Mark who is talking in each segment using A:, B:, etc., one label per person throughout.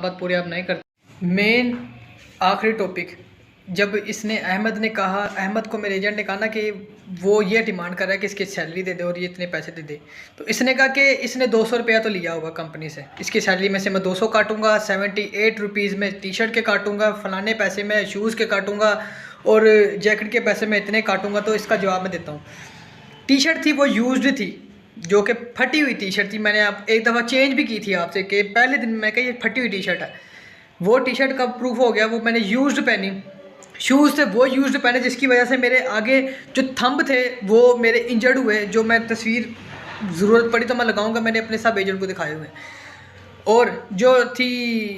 A: बात पूरी आप नहीं करते। मेन आखिरी टॉपिक, जब इसने अहमद ने कहा, अहमद को मेरे एजेंट ने कहा ना कि वो ये डिमांड कर रहा है कि इसकी सैलरी दे दे और ये इतने पैसे दे दे, तो इसने कहा कि इसने 200 रुपया तो लिया होगा कंपनी से, इसकी सैलरी में से मैं 200 काटूंगा, 78 रुपीज़ में टी शर्ट के काटूंगा, फलाने पैसे में शूज़ के काटूंगा और जैकेट के पैसे में इतने काटूंगा। तो इसका जवाब मैं देता हूँ। टी शर्ट थी वो यूज्ड थी, जो कि फटी हुई टी शर्ट थी। मैंने आप एक दफ़ा चेंज भी की थी आपसे कि पहले दिन मैं कहा ये फटी हुई टी शर्ट है। वो टी शर्ट का प्रूफ हो गया, वो मैंने यूज्ड पहनी। शूज़ थे वो यूज्ड पहने, जिसकी वजह से मेरे आगे जो थंब थे वो मेरे इंजर्ड हुए, जो मैं तस्वीर ज़रूरत पड़ी तो मैं लगाऊंगा, मैंने अपने सब एजेंट को दिखाए हुए। और जो थी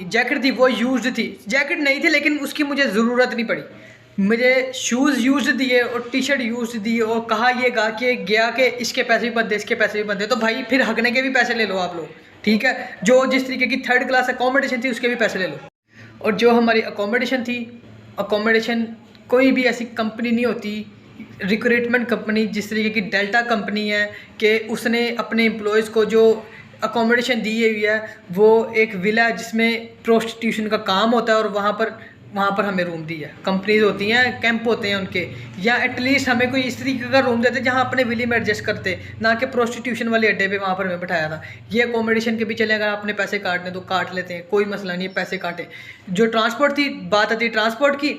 A: जैकेट थी वो यूज्ड थी, जैकेट नहीं थी लेकिन उसकी मुझे ज़रूरत नहीं पड़ी। मुझे शूज़ यूज्ड दिए और टी शर्ट यूज्ड दी और कहा ये गा के गया कि इसके पैसे भी बनते, इसके पैसे भी बनते। तो भाई फिर हगने के भी पैसे ले लो आप लोग, ठीक है। जो जिस तरीके की 3rd क्लास अकोमोडेशन थी उसके भी पैसे ले लो। और जो हमारी अकोमोडेशन थी, अकोमोडेशन कोई भी ऐसी कंपनी नहीं होती, रिक्रूटमेंट कंपनी जिस तरीके की डेल्टा कंपनी है कि उसने अपने एम्प्लॉयज़ को जो अकोमोडेशन दी हुई है वो एक विला है जिसमें प्रोस्टिट्यूशन का काम होता है और वहाँ पर हमें रूम दी है। कंपनीज होती हैं, कैंप होते हैं उनके, या एटलीस्ट हमें कोई इस तरीके का रूम देते जहाँ अपने विले में एडजस्ट करते, ना कि प्रोस्टिट्यूशन वाले अड्डे पे वहाँ पर हमें बैठाया था। ये अकोमोडेशन के भी चले, अगर अपने पैसे काटने तो काट लेते हैं, कोई मसला नहीं है, पैसे काटे। जो ट्रांसपोर्ट थी, बात आती ट्रांसपोर्ट की,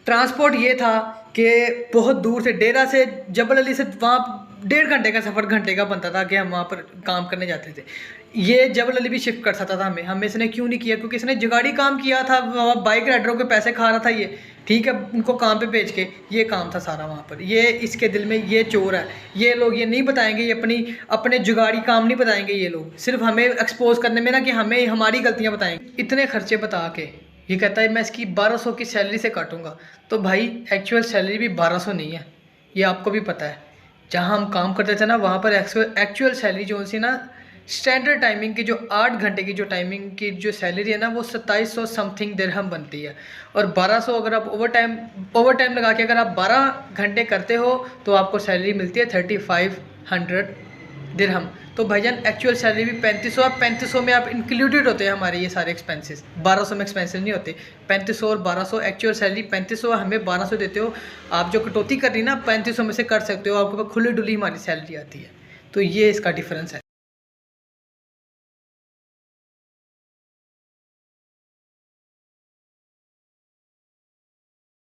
A: ट्रांसपोर्ट ये था कि बहुत दूर से डेरा से जबल अली से वहाँ 1.5 घंटे का सफ़र, घंटे का बनता था कि हम वहाँ पर काम करने जाते थे। ये जबल अली भी शिफ्ट कर सकता था हमें इसने क्यों नहीं किया? क्योंकि इसने जुगाड़ी काम किया था, बाइक राइडरों के पैसे खा रहा था ये, ठीक है, उनको काम पे भेज के, ये काम था सारा वहाँ पर। ये इसके दिल में ये चोर है। ये लोग ये नहीं बताएंगे, ये अपने जुगाड़ी काम नहीं बताएंगे ये लोग, सिर्फ हमें एक्सपोज करने में ना कि हमें हमारी गलतियाँ बताएंगे। इतने खर्चे बता के ये कहता है मैं इसकी 1200 की सैलरी से काटूंगा। तो भाई एक्चुअल सैलरी भी 1200 नहीं है, ये आपको भी पता है। जहाँ हम काम करते थे ना वहाँ पर एक्चुअल सैलरी जो सी ना, स्टैंडर्ड टाइमिंग की जो 8 घंटे की जो टाइमिंग की जो सैलरी है ना, वो 2700 समथिंग दिरहम बनती है। और 1200 अगर आप ओवर टाइम लगा के अगर आप 12 घंटे करते हो तो आपको सैलरी मिलती है 3500 दिरहम। तो भाईजान एक्चुअल सैलरी भी 3500, 3500 में आप इंक्लूडेड होते हैं हमारे ये सारे एक्सपेंसेस, 1200 में एक्सपेंसेस नहीं होते। 3500 और 1200 एक्चुअल सैलरी 3500, हमें 1200 देते हो। आप जो कटौती करनी ना 3500 में से कर सकते हो, आपके पास खुली डुली हमारी सैलरी आती है। तो ये इसका डिफरेंस है।